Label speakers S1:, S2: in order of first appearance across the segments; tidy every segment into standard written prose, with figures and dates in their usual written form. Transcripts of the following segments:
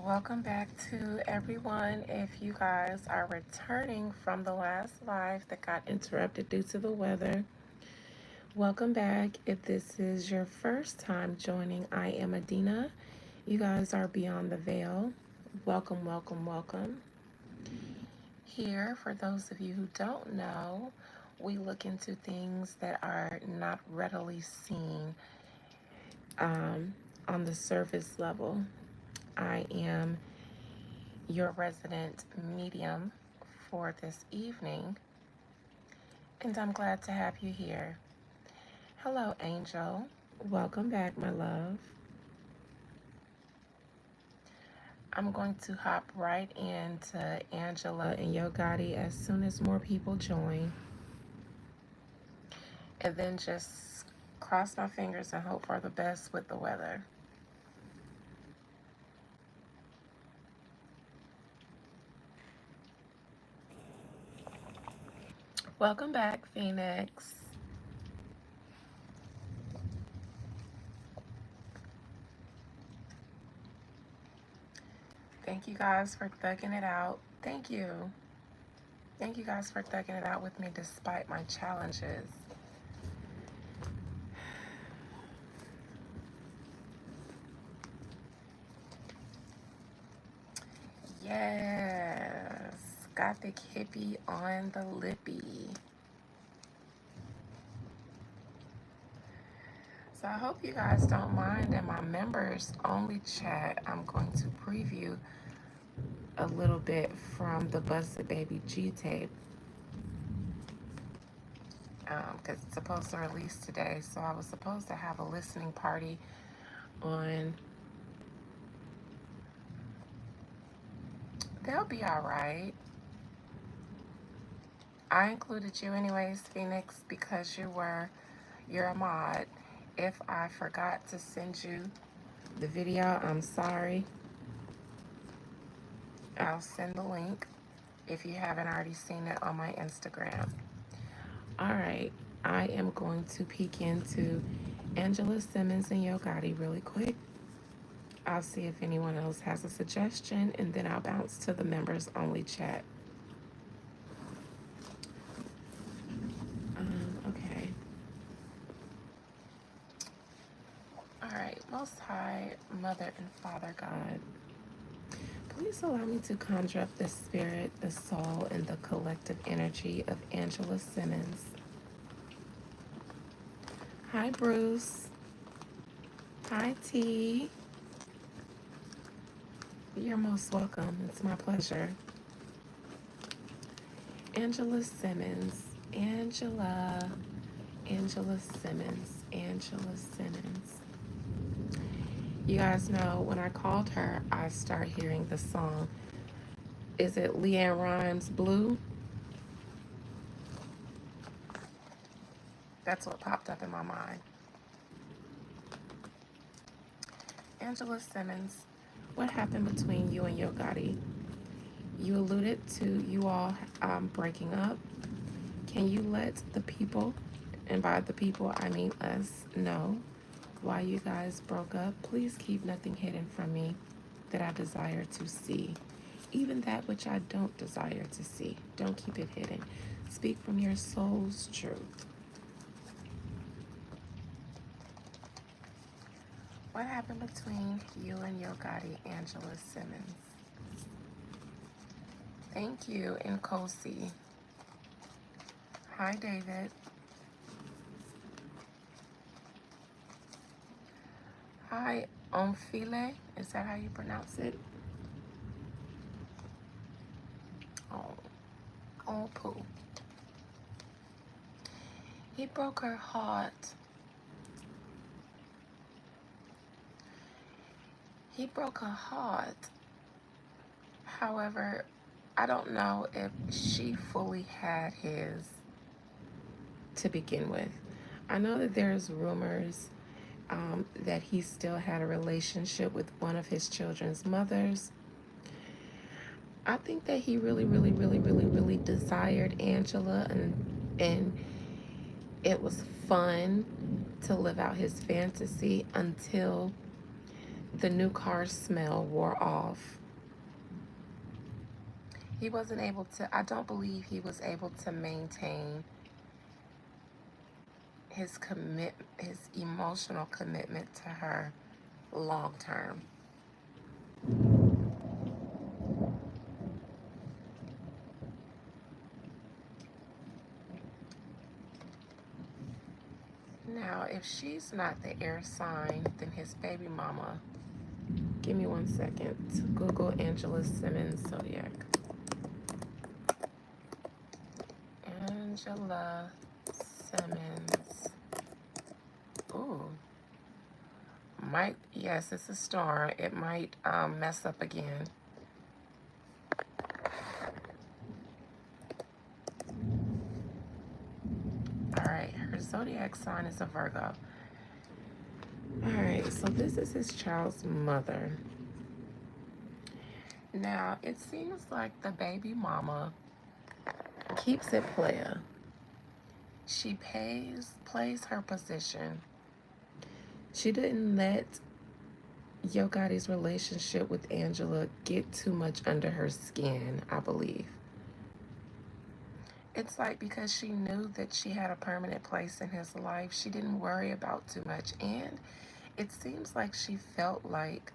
S1: Welcome back to everyone. If you guys are returning from the last live that got interrupted due to the weather, welcome back. If this is your first time joining, I am Adina. You guys are Beyond the Veil. Welcome, welcome, welcome. Here, for those of you who don't know, we look into things that are not readily seen um, on the surface level. I am your resident medium for this evening, and I'm glad to have you here. Hello, Angel. Welcome back, my love. I'm going to hop right into Angela and Yo Gotti as soon as more people join, and then just cross my fingers and hope for the best with the weather. Welcome back, Phoenix. Thank you guys for thugging it out. Thank you. Thank you guys for thugging it out with me despite my challenges. Yes, Gothic hippie on the lippy. So I hope you guys don't mind. In my members only chat, I'm going to preview a little bit from the Busted Baby G tape because it's supposed to release today. So I was supposed to have a listening party on. They'll be all right. I included you anyways, Phoenix, because you're a mod. If I forgot to send you the video, I'm sorry. I'll send the link if you haven't already seen it on my Instagram. All right, I am going to peek into Angela Simmons and Yo Gotti really quick. I'll see if anyone else has a suggestion, and then I'll bounce to the members only chat. Okay. All right, Most High, Mother and Father God, please allow me to conjure up the spirit, the soul, and the collective energy of Angela Simmons. Hi, Bruce. Hi, T. You're most welcome. It's my pleasure. Angela Simmons. Angela Simmons. Angela Simmons. You guys know when I called her, I start hearing the song. Is it Leanne Rimes' Blue? That's what popped up in my mind. Angela Simmons, what happened between you and Yo Gotti? You alluded to you all breaking up. Can you let the people, and by the people I mean us, know why you guys broke up? Please keep nothing hidden from me that I desire to see. Even that which I don't desire to see. Don't keep it hidden. Speak from your soul's truth. What happened between you and Yo Gotti, Angela Simmons? Thank you, Nkosi. Hi, David. Hi, Omfile. Is that how you pronounce it? Oh, oh, poo. He broke her heart. He broke her heart. However, I don't know if she fully had his to begin with. I know that there's rumors that he still had a relationship with one of his children's mothers. I think that he really desired Angela, and it was fun to live out his fantasy until the new car smell wore off. He wasn't able to, I don't believe he was able to maintain his emotional commitment to her long term. Now, if she's not the air sign, then his baby mama. Give me 1 second to Google Angela Simmons zodiac. Angela Simmons. Ooh. Might, yes, it's a storm. It might mess up again. All right, her zodiac sign is a Virgo. All right, so this is his child's mother. Now, it seems like the baby mama keeps it player. She plays her position. She didn't let Yo Gotti's relationship with Angela get too much under her skin, I believe. It's like because she knew that she had a permanent place in his life, she didn't worry about too much. And it seems like she felt like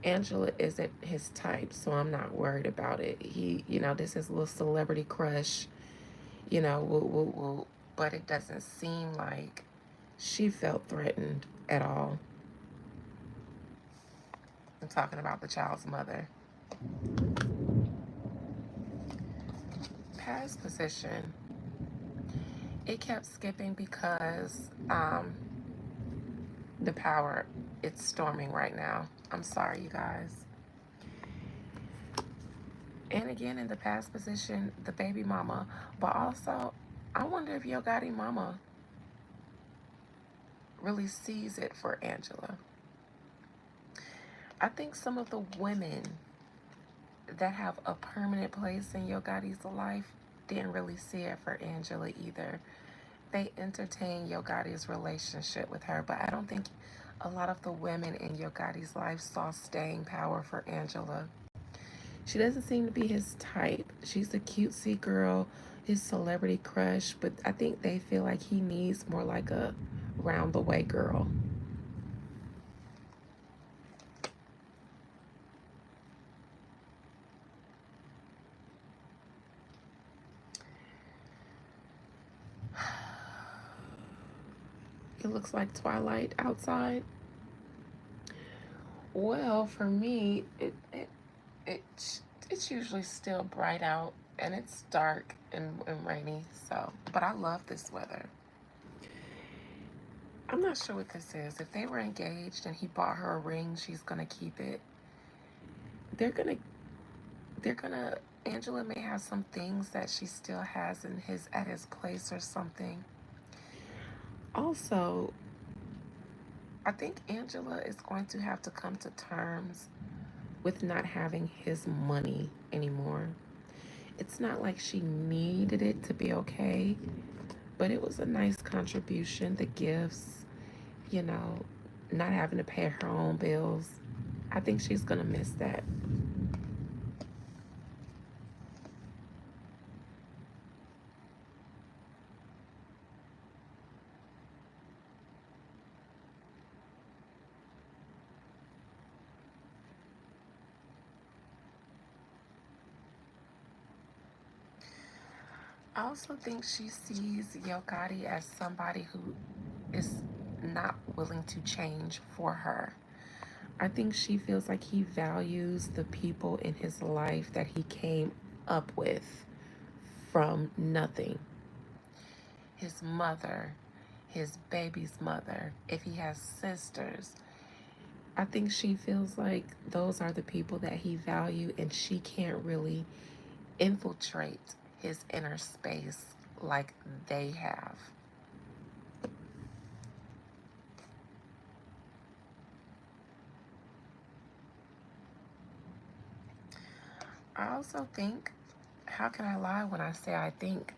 S1: Angela isn't his type, so I'm not worried about it. This is a little celebrity crush, woo, woo, woo. But it doesn't seem like she felt threatened at all. I'm talking about the child's mother. Past position. It kept skipping because the power, it's storming right now. I'm sorry, you guys. And again, in the past position, the baby mama. But also, I wonder if Yo Gotti mama really sees it for Angela. I think some of the women that have a permanent place in Yo Gotti's life didn't really see it for Angela either. They entertained Yo Gotti's relationship with her, but I don't think a lot of the women in Yo Gotti's life saw staying power for Angela. She doesn't seem to be his type. She's a cutesy girl, his celebrity crush, but I think they feel like he needs more like a round the way girl. It looks like twilight outside. Well, for me, it's usually still bright out and it's dark and rainy. So, but I love this weather. I'm not sure what this is. If they were engaged and he bought her a ring, she's gonna keep it. They're gonna they're gonna Angela may have some things that she still has in his at his place or something. Also, I think Angela is going to have to come to terms with not having his money anymore. It's not like she needed it to be okay, but it was a nice contribution. The gifts, you know, not having to pay her own bills. I think she's gonna miss that. I also think she sees Yo Gotti as somebody who is not willing to change for her. I think she feels like he values the people in his life that he came up with from nothing. His mother, his baby's mother, if he has sisters. I think she feels like those are the people that he valued and she can't really infiltrate his inner space like they have. I also think, how can I lie when I say I think?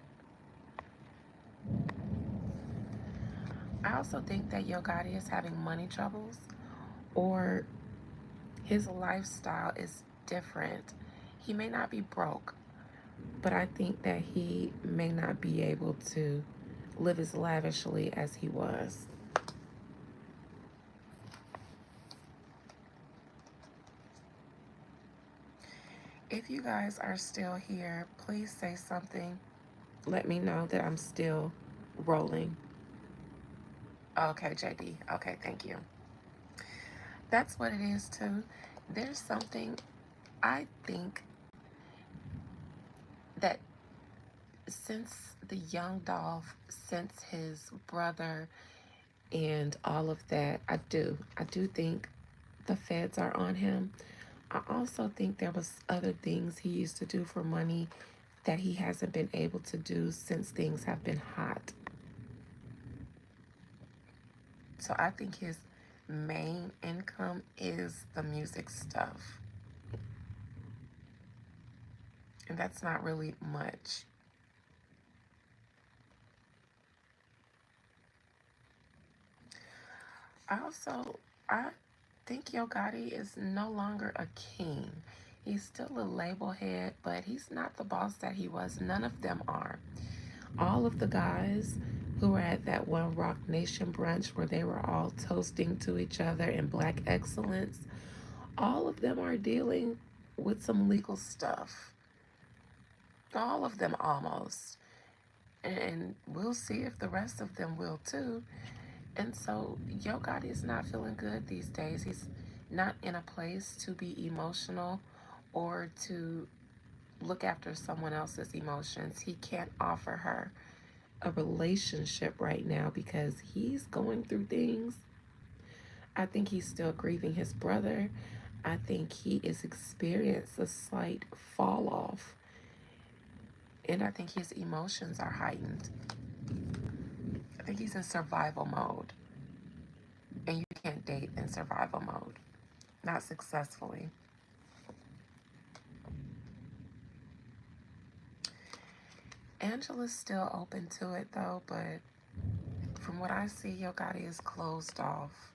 S1: I also think that Yo Gotti is having money troubles, or His lifestyle is different. He may not be broke, but I think that he may not be able to live as lavishly as he was. If you guys are still here, please say something. Let me know that I'm still rolling. Okay, JD. Okay, thank you. That's what it is, too. There's something I think that since the young Dolph, since his brother and all of that, I do think the feds are on him. I also think there was other things he used to do for money that he hasn't been able to do since things have been hot. So I think his main income is the music stuff. And that's not really much. I think Yo Gotti is no longer a king. He's still a label head, but he's not the boss that he was. None of them are. All of the guys who were at that one Rock Nation brunch where they were all toasting to each other in black excellence, all of them are dealing with some legal stuff. All of them almost. And we'll see if the rest of them will too. And so Yo Gotti is not feeling good these days. He's not in a place to be emotional or to look after someone else's emotions. He can't offer her a relationship right now because he's going through things. I think he's still grieving his brother. I think he is experiencing a slight fall off. And I think his emotions are heightened. I think he's in survival mode. And you can't date in survival mode. Not successfully. Angela's still open to it though, but from what I see, Yo Gotti is closed off.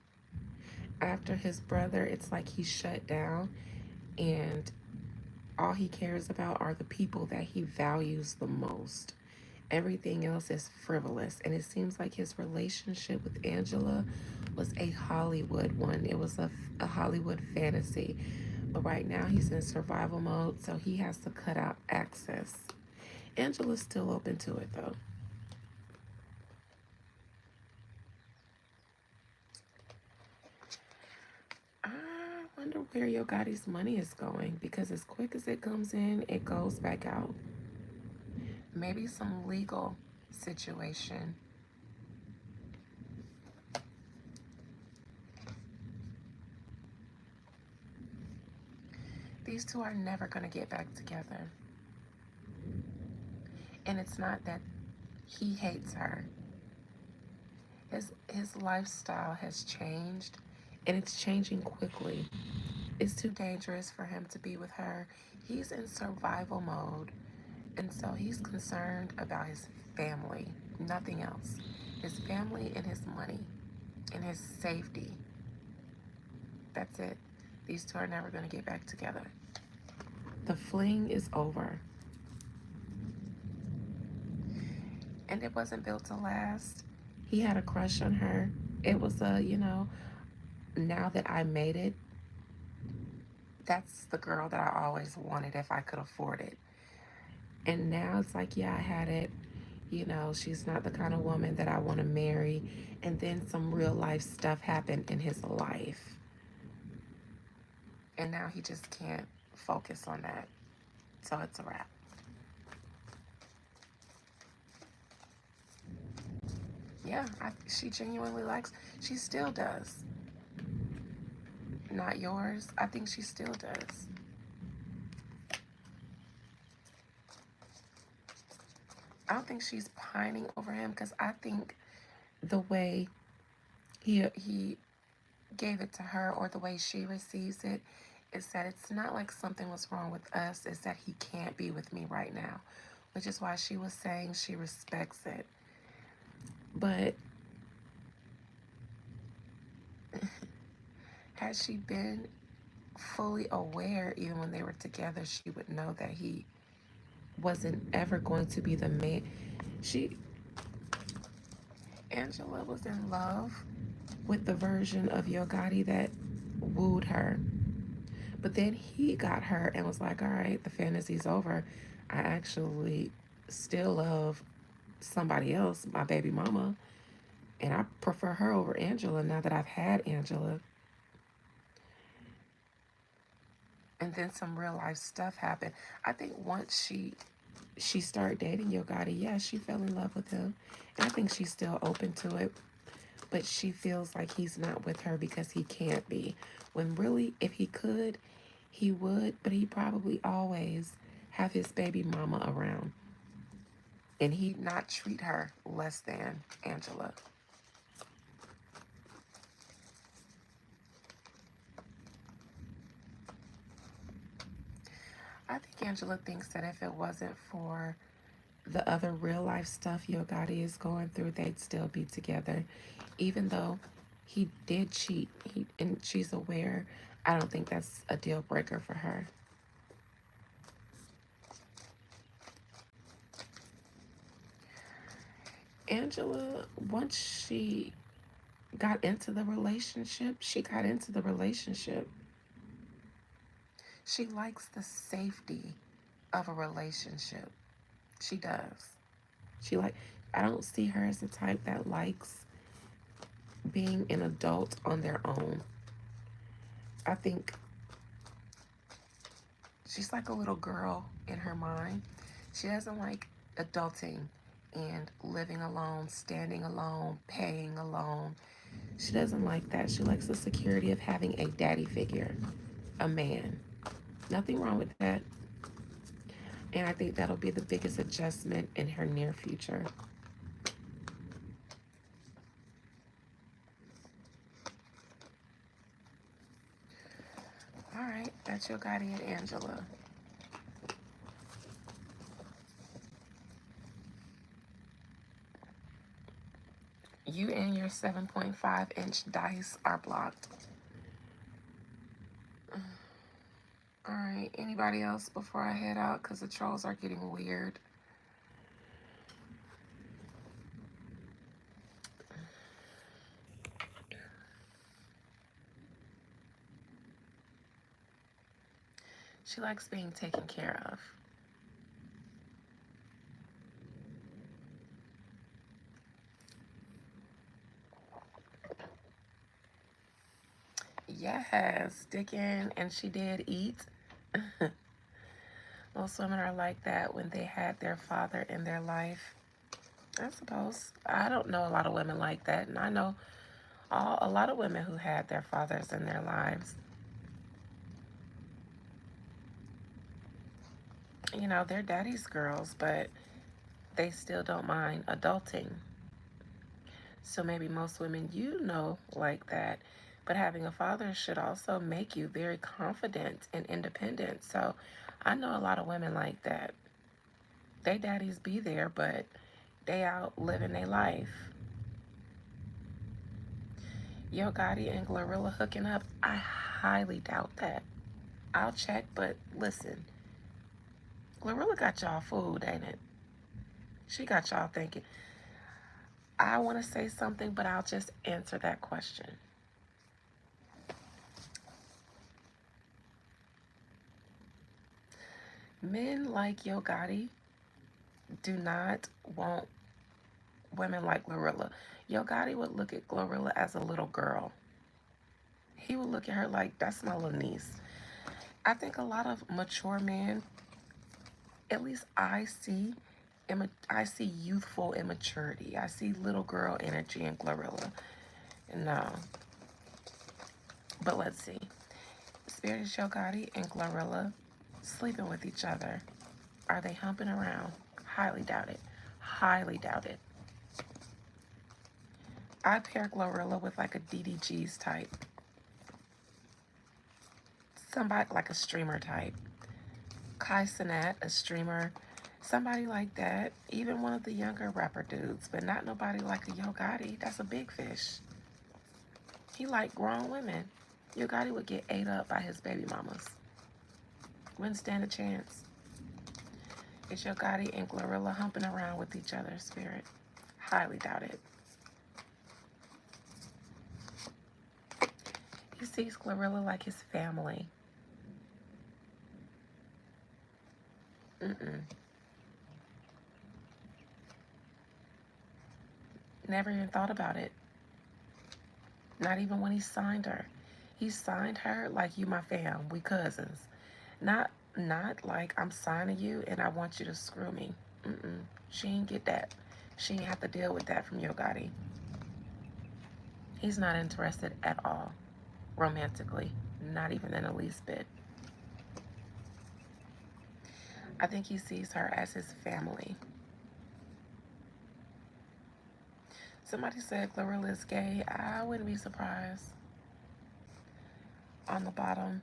S1: After his brother, it's like he shut down and all he cares about are the people that he values the most. Everything else is frivolous. And it seems like his relationship with Angela was a Hollywood one. It was a Hollywood fantasy. But right now he's in survival mode, so he has to cut out access. Angela's still open to it though. I wonder where Yo Gotti's money is going because as quick as it comes in, it goes back out. Maybe some legal situation. These two are never going to get back together. And it's not that he hates her. His lifestyle has changed and it's changing quickly. It's too dangerous for him to be with her. He's in survival mode. And so he's concerned about his family, nothing else. His family and his money and his safety. That's it. These two are never going to get back together. The fling is over. And it wasn't built to last. He had a crush on her. It was now that I made it, that's the girl that I always wanted if I could afford it. And now it's like, yeah, I had it. She's not the kind of woman that I want to marry. And then some real life stuff happened in his life. And now he just can't focus on that. So it's a wrap. Yeah, she genuinely likes, she still does. Not yours. I think she still does. I don't think she's pining over him because I think the way he gave it to her or the way she receives it is that it's not like something was wrong with us. It's that he can't be with me right now, which is why she was saying she respects it. But had she been fully aware, even when they were together, she would know that he wasn't ever going to be the man. She, Angela was in love with the version of Yo Gotti that wooed her. But then he got her and was like, all right, the fantasy's over. I actually still love somebody else, my baby mama, and I prefer her over Angela now that I've had Angela. And then some real life stuff happened. I think once she started dating Yo Gotti, yeah, she fell in love with him. And I think she's still open to it. But she feels like he's not with her because he can't be. When really, if he could, he would, but he probably always have his baby mama around. And he'd not treat her less than Angela. I think Angela thinks that if it wasn't for the other real life stuff Yo Gotti is going through, they'd still be together. Even though he did cheat, and she's aware, I don't think that's a deal breaker for her. Angela, once she got into the relationship, she got into the relationship. She likes the safety of a relationship. She does. She like I don't see her as the type that likes being an adult on their own. I think she's like a little girl in her mind. She doesn't like adulting and living alone, standing alone, paying alone. She doesn't like that. She likes the security of having a daddy figure, a man. Nothing wrong with that. And I think that'll be the biggest adjustment in her near future. All right, that's Yo Gotti and Angela. You and your 7.5-inch dice are blocked. All right, anybody else before I head out? Because the trolls are getting weird. She likes being taken care of. Yes, Dickin, and she did eat. Most women are like that when they had their father in their life. I suppose. I don't know a lot of women like that, and I know a lot of women who had their fathers in their lives. You know, they're daddy's girls, but they still don't mind adulting. So maybe most women you know like that. But having a father should also make you very confident and independent. So I know a lot of women like that. They daddies be there, but they out living their life. Yo Gotti and Glorilla hooking up, I highly doubt that. I'll check, but listen, Glorilla got y'all fooled, ain't it? She got y'all thinking. I want to say something, but I'll just answer that question. Men like Yo Gotti do not want women like Glorilla. Yo Gotti would look at Glorilla as a little girl. He would look at her like, that's my little niece. I think a lot of mature men, at least I see youthful immaturity. I see little girl energy in Glorilla. No. But let's see. Spirit is Yo Gotti and Glorilla sleeping with each other. Are they humping around? Highly doubt it. Highly doubt it. I pair Glorilla with like a DDG's type. Somebody like a streamer type. Kai Cenat, a streamer. Somebody like that. Even one of the younger rapper dudes. But not nobody like a Yo Gotti. That's a big fish. He like grown women. Yo Gotti would get ate up by his baby mamas. Wouldn't stand a chance. Is Yo Gotti and Glorilla humping around with each other, Spirit? Highly doubt it. He sees Glorilla like his family. Mm-mm. Never even thought about it. Not even when he signed her. He signed her like, you my fam, we cousins. Not like, I'm signing you and I want you to screw me. Mm-mm. She ain't get that. She ain't have to deal with that from Yo Gotti. He's not interested at all, romantically. Not even in the least bit. I think he sees her as his family. Somebody said Glorilla is gay. I wouldn't be surprised. On the bottom,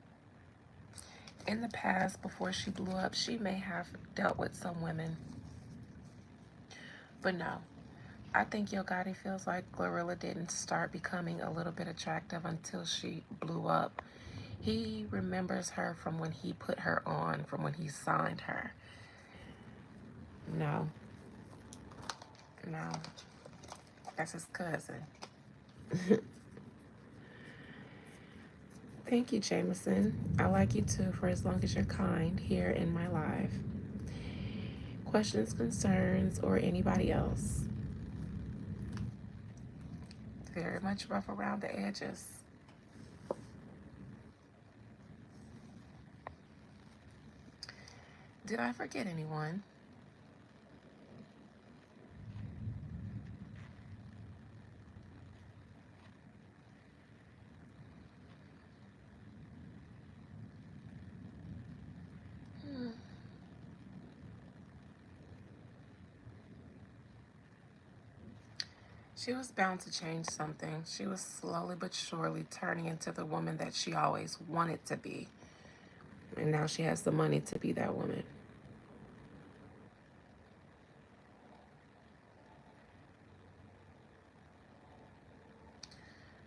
S1: in the past, before she blew up, she may have dealt with some women. But no, I think Yo Gotti feels like Glorilla didn't start becoming a little bit attractive until she blew up. He remembers her from when he put her on, from when he signed her. No, no, that's his cousin. Thank you, Jameson. I like you too for as long as you're kind here in my live. Questions, concerns, or anybody else? Very much rough around the edges. Did I forget anyone? Hmm. She was bound to change something. She was slowly but surely turning into the woman that she always wanted to be. And now she has the money to be that woman.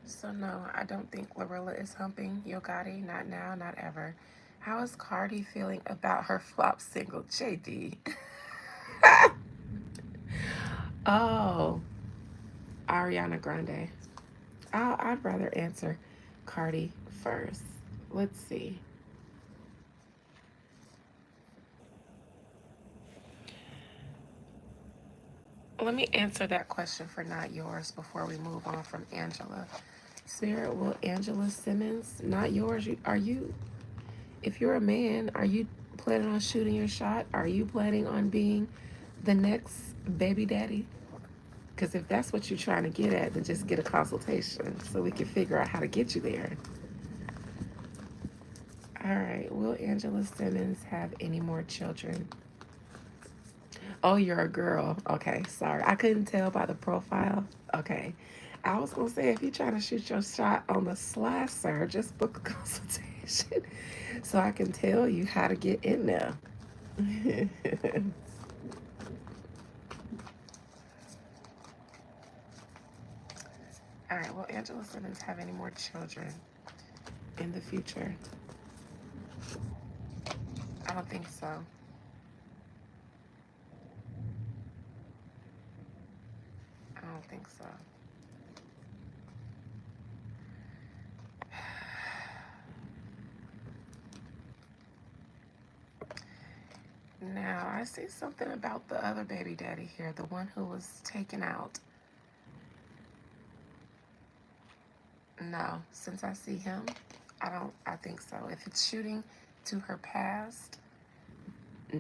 S1: So no, I don't think Glorilla is humping Yo Gotti. Not now, not ever. How is Cardi feeling about her flop single, JD? Oh, Ariana Grande. I'd rather answer Cardi first. Let's see. Let me answer that question for not yours before we move on from Angela. Spirit, will Angela Simmons, not yours? Are you, if you're a man, are you planning on shooting your shot? Are you planning on being the next baby daddy? Because if that's what you're trying to get at, then just get a consultation so we can figure out how to get you there. All right. Will Angela Simmons have any more children? Oh, you're a girl. Okay, sorry. I couldn't tell by the profile. Okay. I was going to say, if you're trying to shoot your shot on the sly, sir, just book a consultation so I can tell you how to get in there. All right. Will Angela Simmons have any more children in the future? I don't think so. I don't think so. Now, I see something about the other baby daddy here, the one who was taken out. No, since I see him, I think so. If it's shooting to her past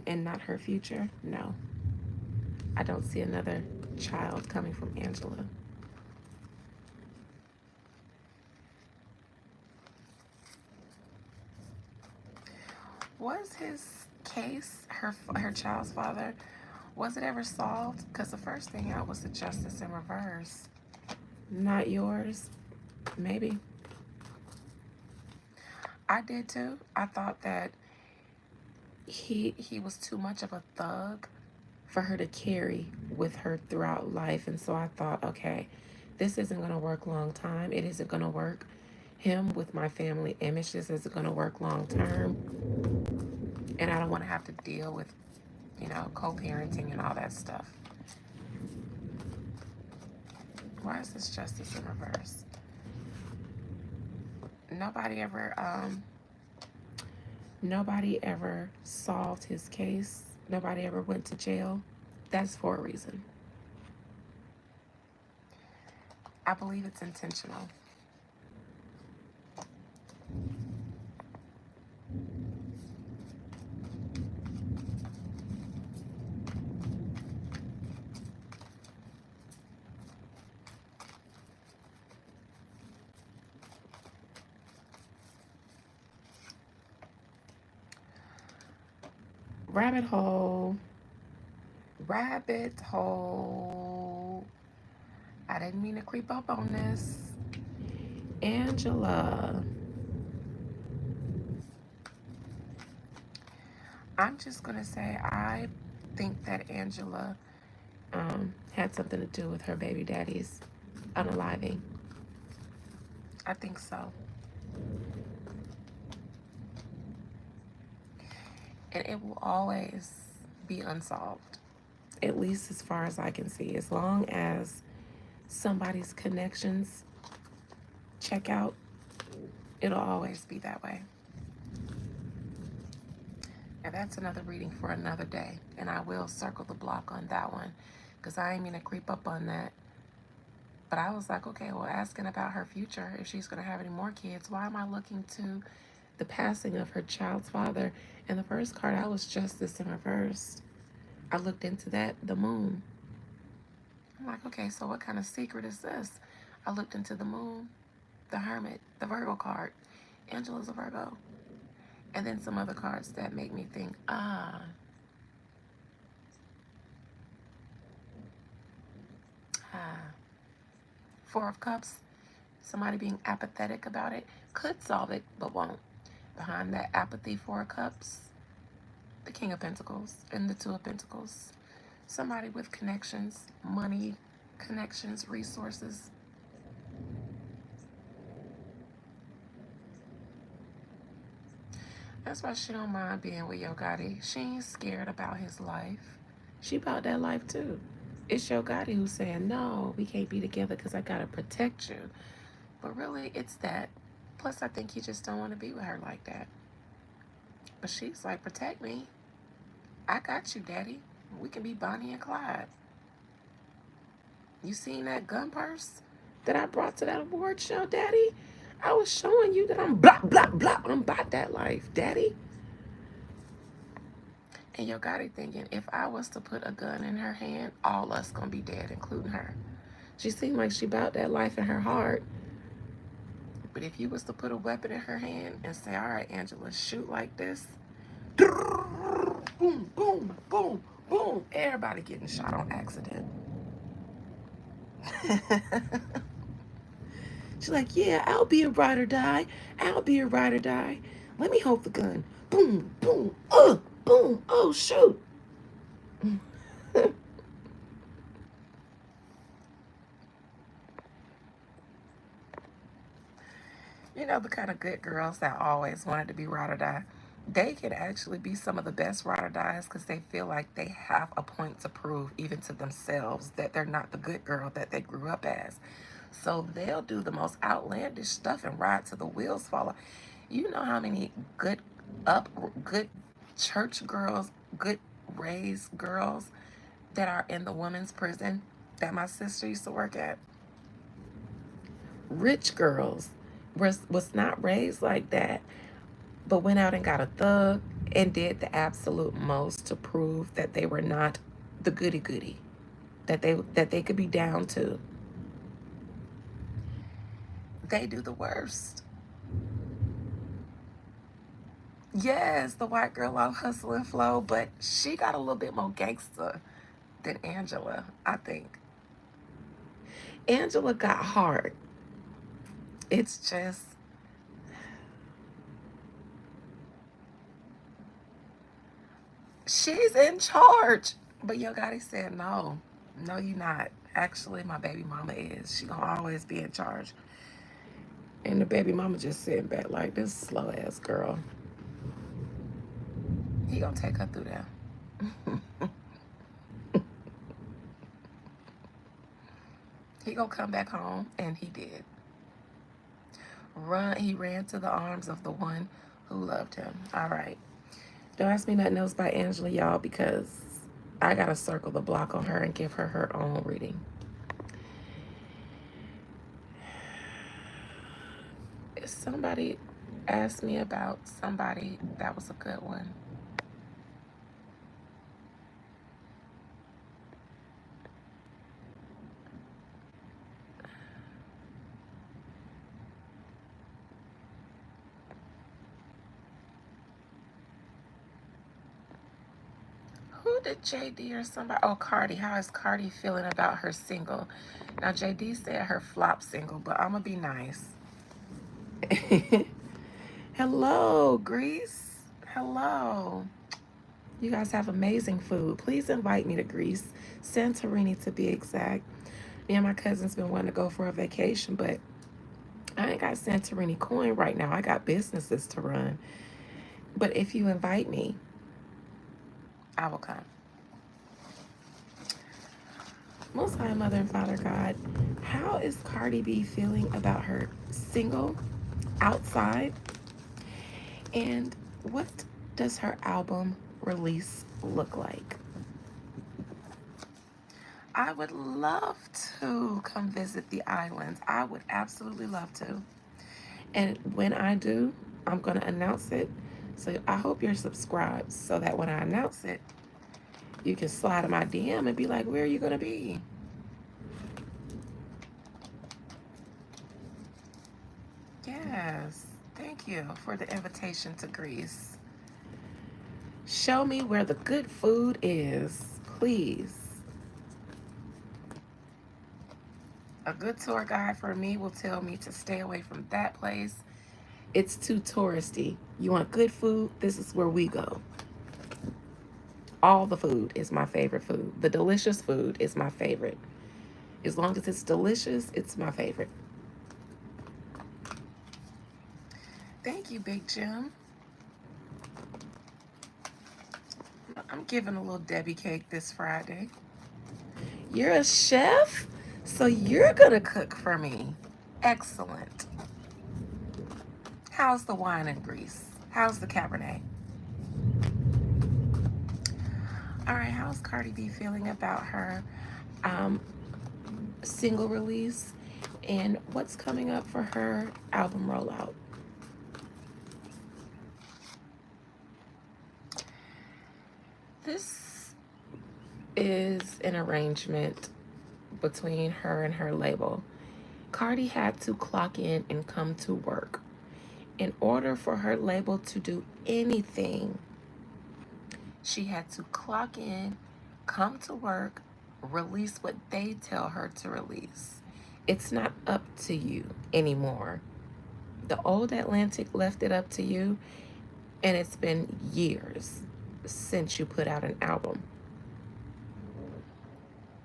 S1: and not her future, no. I don't see another child coming from Angela. Was his case, her child's father, was it ever solved? Because the first thing out was the justice in reverse. Not yours? Maybe. I did too. I thought that he was too much of a thug for her to carry with her throughout life. And so I thought, okay, this isn't going to work long time. It isn't going to work him with my family image just isn't going to work long term. And I don't want to have to deal with, co-parenting and all that stuff. Why is this justice in reverse? Nobody ever, nobody ever solved his case. Nobody ever went to jail. That's for a reason. I believe it's intentional. Rabbit hole. Rabbit hole. I didn't mean to creep up on this. Angela. I'm just going to say I think that Angela had something to do with her baby daddy's unaliving. I think so. And it will always be unsolved, at least as far as I can see. As long as somebody's connections check out, it'll always be that way. And that's another reading for another day. And I will circle the block on that one because I ain't mean to creep up on that. But I was like, okay, well, asking about her future, if she's going to have any more kids, why am I looking to the passing of her child's father? And the first card out was justice in reverse. I looked into that, the moon. I'm like, okay, so what kind of secret is this? I looked into the moon, the hermit, the Virgo card. Angela's a Virgo. And then some other cards that make me think, Four of Cups, somebody being apathetic about it, could solve it, but won't. Behind that apathy, Four of Cups, the King of Pentacles and the Two of Pentacles. Somebody with connections, money, connections, resources. That's why she don't mind being with Yo Gotti. She ain't scared about his life. She about that life too. It's Yo Gotti who's saying, no, we can't be together because I got to protect you. But really, it's that. Plus, I think he just don't want to be with her like that. But she's like, protect me. I got you, Daddy. We can be Bonnie and Clyde. You seen that gun purse that I brought to that award show, Daddy? I was showing you that I'm blah, blah, blah. I'm about that life, Daddy. And Yo Gotti thinking, if I was to put a gun in her hand, all us gonna be dead, including her. She seemed like she about that life in her heart. But if you was to put a weapon in her hand and say, all right, Angela, shoot like this. Boom, boom, boom, boom. Everybody getting shot on accident. She's like, yeah, I'll be a ride or die. I'll be a ride or die. Let me hold the gun. Boom, boom, boom, oh, shoot. You know, the kind of good girls that always wanted to be ride or die, they can actually be some of the best ride or dies because they feel like they have a point to prove, even to themselves, that they're not the good girl that they grew up as. So they'll do the most outlandish stuff and ride till the wheels fall off. You know how many good church girls, good raised girls that are in the women's prison that my sister used to work at? Rich girls was not raised like that, but went out and got a thug and did the absolute most to prove that they were not the goody goody that they could be down to. They do the worst. Yes, the white girl on Hustle and Flow, but she got a little bit more gangster than Angela, I think. Angela got heart. It's just, she's in charge. But Yo Gotti said, no, no, you not. Actually, my baby mama is. She gonna always be in charge. And the baby mama just sitting back like this slow ass girl. He gonna take her through there. He gonna come back home, and he did. He ran to the arms of the one who loved him. All right. Don't ask me nothing else by Angela, y'all, because I gotta circle the block on her and give her her own reading. Somebody asked me about somebody that was a good one. Who did JD or somebody? Oh, Cardi. How is Cardi feeling about her single? Now, JD said her flop single, but I'm going to be nice. Hello, Greece. Hello. You guys have amazing food. Please invite me to Greece, Santorini to be exact. Me and my cousin's been wanting to go for a vacation, but I ain't got Santorini coin right now. I got businesses to run. But if you invite me, I will come. Most High Mother and Father God, how is Cardi B feeling about her single, Outside? And what does her album release look like? I would love to come visit the islands. I would absolutely love to. And when I do, I'm going to announce it. So I hope you're subscribed so that when I announce it, you can slide in my DM and be like, where are you going to be? Yes. Thank you for the invitation to Greece. Show me where the good food is, please. A good tour guide for me will tell me to stay away from that place. It's too touristy. You want good food? This is where we go. All the food is my favorite food. The delicious food is my favorite. As long as it's delicious, it's my favorite. Thank you, Big Jim. I'm giving a little Debbie cake this Friday. You're a chef? So you're gonna cook for me. Excellent. How's the wine in Greece? How's the Cabernet? All right, how's Cardi B feeling about her single release? And what's coming up for her album rollout? This is an arrangement between her and her label. Cardi had to clock in and come to work. In order for her label to do anything, she had to clock in, come to work, release what they tell her to release. It's not up to you anymore. The old Atlantic left it up to you, and it's been years since you put out an album.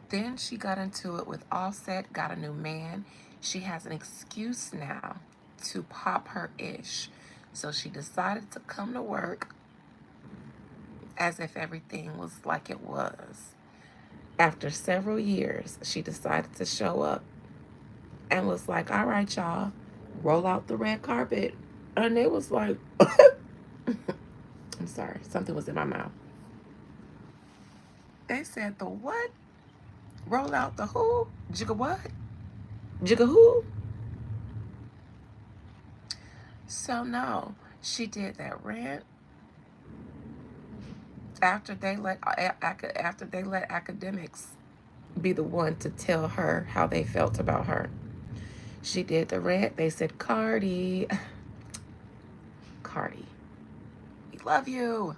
S1: Then she got into it with Offset, got a new man. She has an excuse now to pop her ish. So she decided to come to work as if everything was like it was. After several years, she decided to show up and was like, all right, y'all, roll out the red carpet. And it was like, I'm sorry, something was in my mouth. They said, the what? Roll out the who? Jigga what? Jigga who? So no, she did that rant after they let academics be the one to tell her how they felt about her. She did the rant. They said, Cardi, we love you.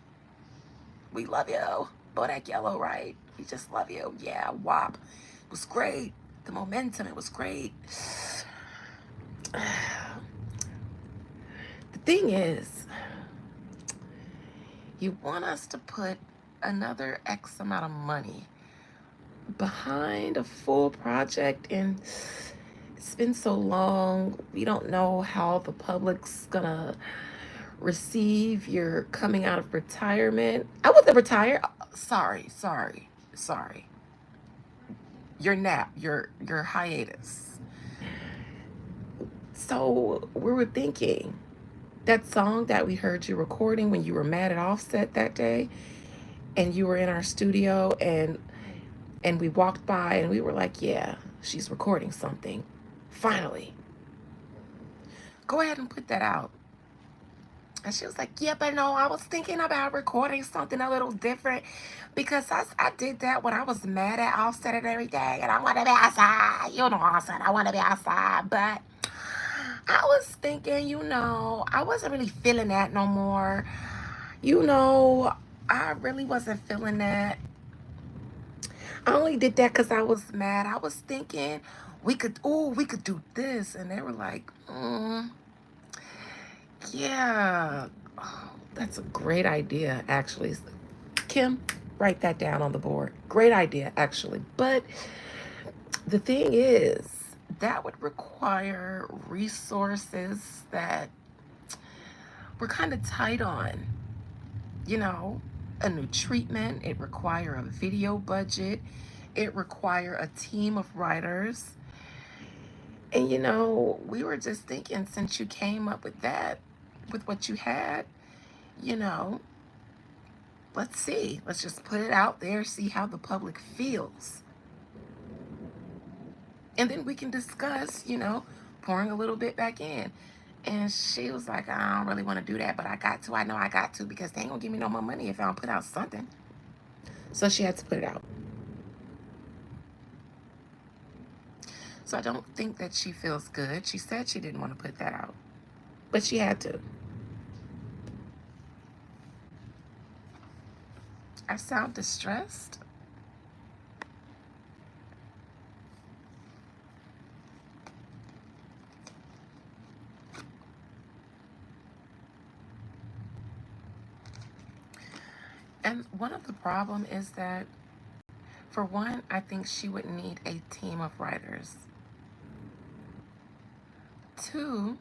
S1: We love you. Bodak Yellow, right? We just love you. Yeah, WAP. It was great. The momentum, it was great. The thing is, you want us to put another X amount of money behind a full project, and it's been so long. We don't know how the public's gonna receive your coming out of retirement. I wasn't retired. Sorry. Your nap, your hiatus. So we were thinking that song that we heard you recording when you were mad at Offset that day, and you were in our studio, and we walked by and we were like, yeah, she's recording something. Finally. Go ahead and put that out. And she was like, yeah, but no, I was thinking about recording something a little different because I did that when I was mad at Offset and everything. And I want to be outside. You know Offset, I want to be outside. But I was thinking, I wasn't really feeling that no more. I really wasn't feeling that. I only did that because I was mad. I was thinking we could do this. And they were like, yeah, oh, that's a great idea, actually. Kim, write that down on the board. Great idea, actually. But the thing is, that would require resources that we're kind of tight on. A new treatment. It require a video budget. It require a team of writers. And we were just thinking, since you came up with that, with what you had, you know, let's see. Let's just put it out there, see how the public feels. And then we can discuss, pouring a little bit back in. And she was like, I don't really want to do that, but I got to. I know I got to because they ain't going to give me no more money if I don't put out something. So she had to put it out. So I don't think that she feels good. She said she didn't want to put that out, but she had to. I sound distressed. And one of the problem is that, for one, I think she would need a team of writers. Two,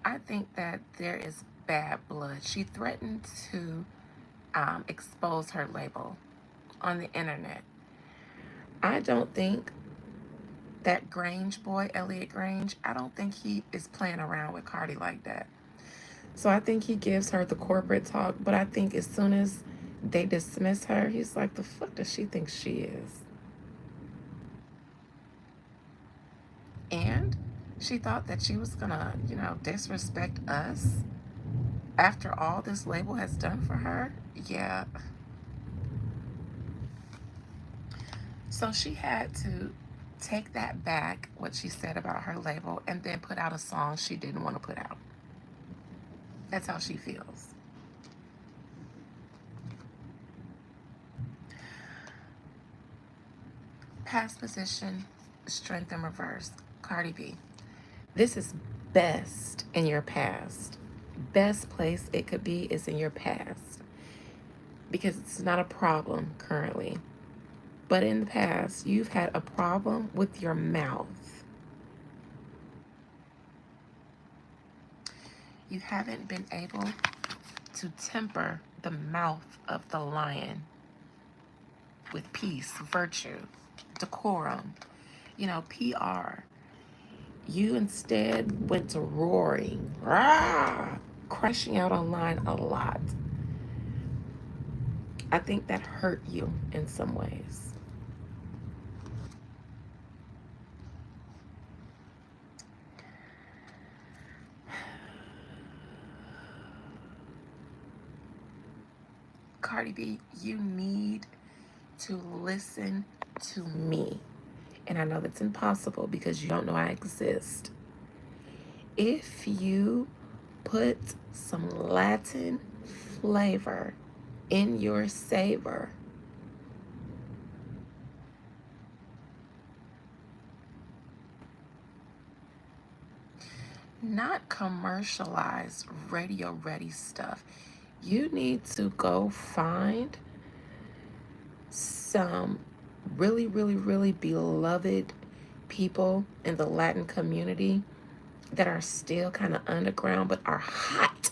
S1: I think that there is bad blood. She threatened to expose her label on the internet. I don't think that Grange boy, Elliot Grange, I don't think he is playing around with Cardi like that. So I think he gives her the corporate talk, but I think as soon as they dismiss her, he's like, the fuck does she think she is? And she thought that she was gonna, disrespect us after all this label has done for her. Yeah. So she had to take that back, what she said about her label, and then put out a song she didn't want to put out. That's how she feels. Past position, strength in reverse. Cardi B. This is best in your past. Best place it could be is in your past. Because it's not a problem currently. But in the past, you've had a problem with your mouth. You haven't been able to temper the mouth of the lion with peace, virtue, decorum, PR. You instead went to roaring, rah, crashing out online a lot. I think that hurt you in some ways. Cardi B, you need to listen to me. And I know that's impossible because you don't know I exist. If you put some Latin flavor in your savor, not commercialized radio ready stuff. You need to go find some really, really, really beloved people in the Latin community that are still kind of underground but are hot,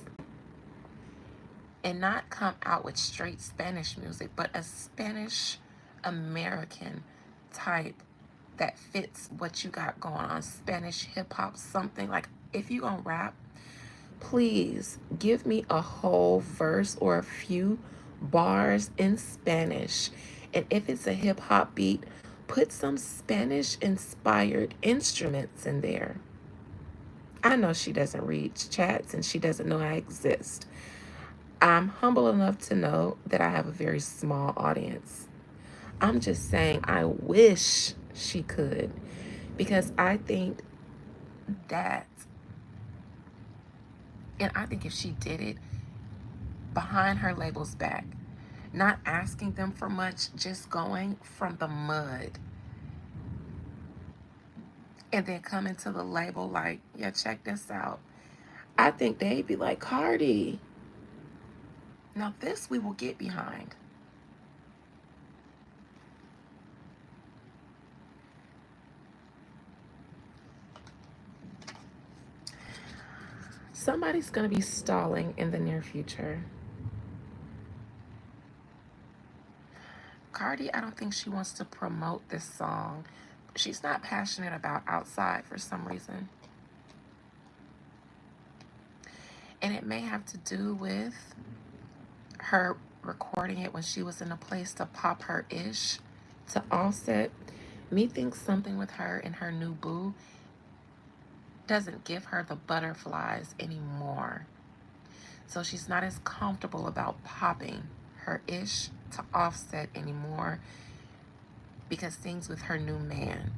S1: and not come out with straight Spanish music, but a Spanish American type that fits what you got going on. Spanish hip hop, something like, if you gonna rap, please give me a whole verse or a few bars in Spanish. And if it's a hip hop beat, put some Spanish inspired instruments in there. I know she doesn't read chats and she doesn't know I exist. I'm humble enough to know that I have a very small audience. I'm just saying, I wish she could, because I think that, and I think if she did it behind her label's back, not asking them for much, just going from the mud, and then coming to the label like, yeah, check this out, I think they'd be like, Cardi, now this we will get behind. Somebody's going to be stalling in the near future. Cardi, I don't think she wants to promote this song. She's not passionate about outside for some reason. And it may have to do with her recording it when she was in a place to pop her ish to Offset. Me thinks something with her and her new boo doesn't give her the butterflies anymore. So she's not as comfortable about popping her ish to Offset anymore, because things with her new man,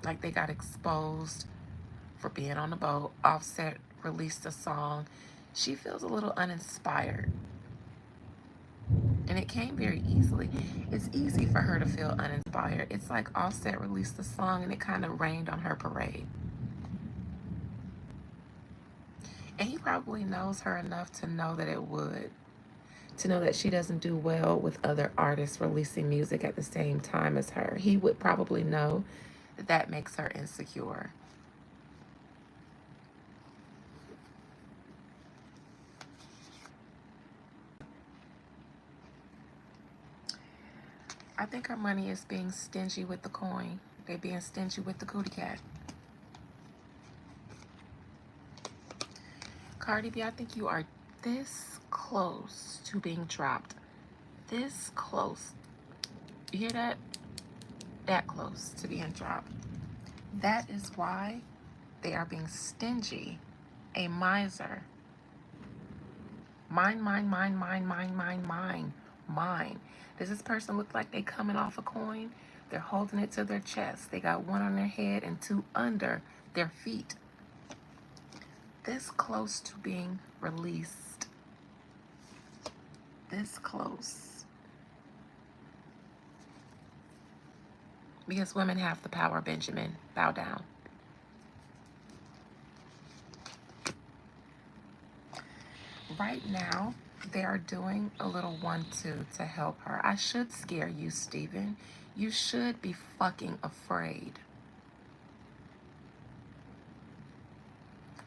S1: like they got exposed for being on the boat. Offset released a song. She feels a little uninspired. And it came very easily. It's easy for her to feel uninspired. It's like Offset released a song and it kind of rained on her parade. And he probably knows her enough to know that it would. To know that she doesn't do well with other artists releasing music at the same time as her. He would probably know that that makes her insecure. I think her money is being stingy with the coin. They being stingy with the cootie cat. Cardi B, I think you are this close to being dropped. This close. You hear that? That close to being dropped. That is why they are being stingy. A miser. Mine, mine, mine, mine, mine, mine, mine, mine. Does this person look like they coming off a coin? They're holding it to their chest. They got one on their head and two under their feet. This close to being released. This close. Because women have the power, Benjamin. Bow down. Right now, they are doing a little 1-2 to help her. I should scare you, Steven. You should be fucking afraid.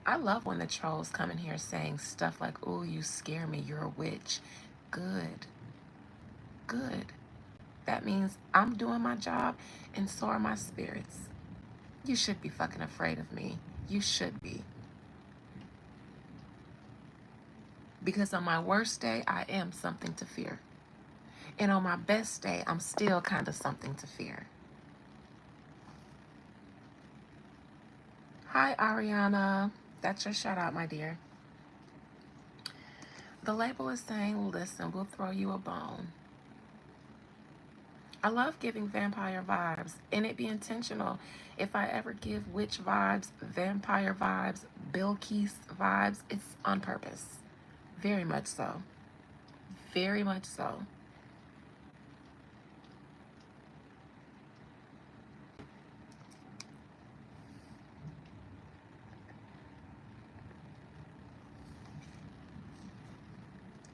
S1: I love when the trolls come in here saying stuff like, "Ooh, you scare me, you're a witch." Good. Good. That means I'm doing my job and so are my spirits. You should be fucking afraid of me. You should be. Because on my worst day, I am something to fear. And on my best day, I'm still kind of something to fear. Hi, Ariana. That's your shout out, my dear. The label is saying, listen, we'll throw you a bone. I love giving vampire vibes, and it be intentional. If I ever give witch vibes, vampire vibes, Bilquis vibes, it's on purpose. Very much so. Very much so.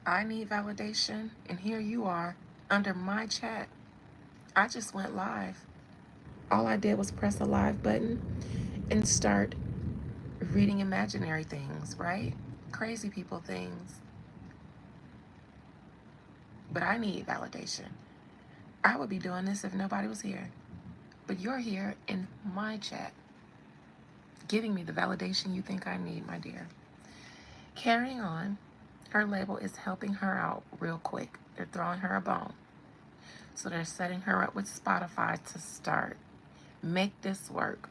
S1: I need validation, and here you are under my chat. I just went live. all I did was press a live button and start reading imaginary things, right? Crazy people things. But I need validation. I would be doing this if nobody was here. But you're here in my chat, giving me the validation you think I need, my dear. Carrying on, her label is helping her out real quick. They're throwing her a bone. So they're setting her up with Spotify to start. Make this work.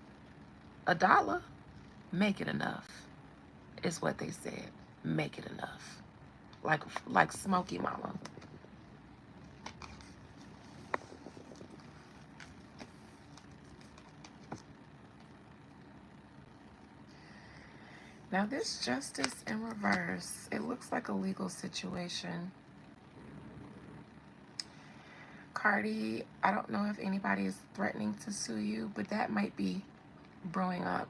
S1: $1, make it enough, is what they said. Make it enough. Like Smokey Mama. Now this justice in reverse, it looks like a legal situation. Cardi, I don't know if anybody is threatening to sue you, but that might be brewing up.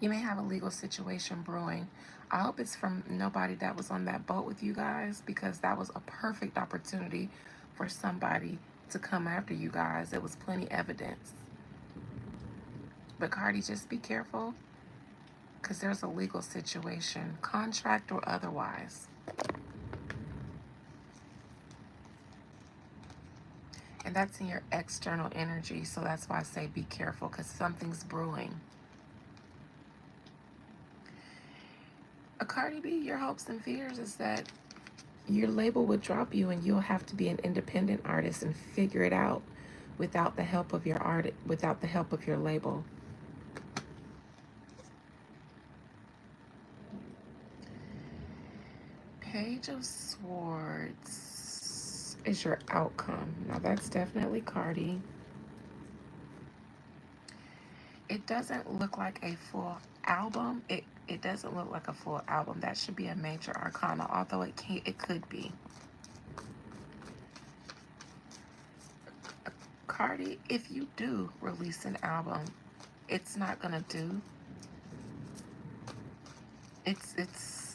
S1: You may have a legal situation brewing. I hope it's from nobody that was on that boat with you guys, because that was a perfect opportunity for somebody to come after you guys. There was plenty evidence. But Cardi, just be careful, because there's a legal situation, contract or otherwise. And that's in your external energy, so that's why I say be careful, because something's brewing. Cardi B, your hopes and fears is that your label would drop you and you'll have to be an independent artist and figure it out without the help of your art, without the help of your label. Page of Swords is your outcome. Now that's definitely Cardi. It doesn't look like a full album. It doesn't look like a full album. That should be a major arcana, although it could be. Cardi, if you do release an album, it's not gonna do. It's